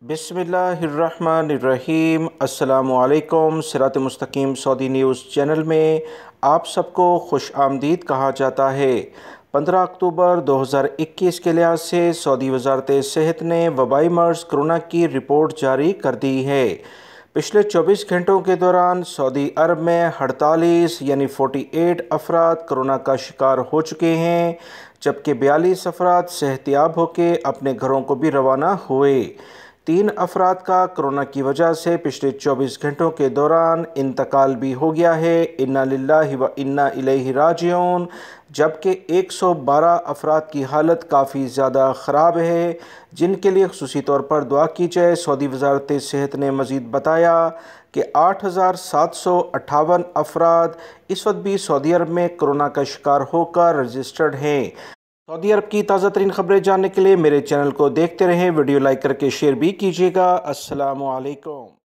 بسم اللہ الرحمن الرحیم۔ السلام علیکم۔ sirat.e.mustaqeem سعودی نیوز چینل میں آپ سب کو خوش آمدید کہا جاتا ہے۔ 15 اکتوبر 2021 کے لحاظ سے سعودی وزارت صحت نے وبائی مرض کرونا کی رپورٹ جاری کر دی ہے۔ پچھلے 24 گھنٹوں کے دوران سعودی عرب میں 48 یعنی 48 افراد کرونا کا شکار ہو چکے ہیں، جبکہ 42 افراد صحت یاب ہو کے اپنے گھروں کو بھی روانہ ہوئے۔ 3 افراد کا کرونا کی وجہ سے پچھلے 24 گھنٹوں کے دوران انتقال بھی ہو گیا ہے۔ انا للہ و انا الیہ راجعون۔ جبکہ 112 افراد کی حالت کافی زیادہ خراب ہے، جن کے لیے خصوصی طور پر دعا کی جائے۔ سعودی وزارت صحت نے مزید بتایا کہ 8758 افراد اس وقت بھی سعودی عرب میں کرونا کا شکار ہو کر رجسٹرڈ ہیں۔ سعودی عرب کی تازہ ترین خبریں جاننے کے لیے میرے چینل کو دیکھتے رہیں۔ ویڈیو لائک کر کے شیئر بھی کیجیے گا۔ السلام علیکم۔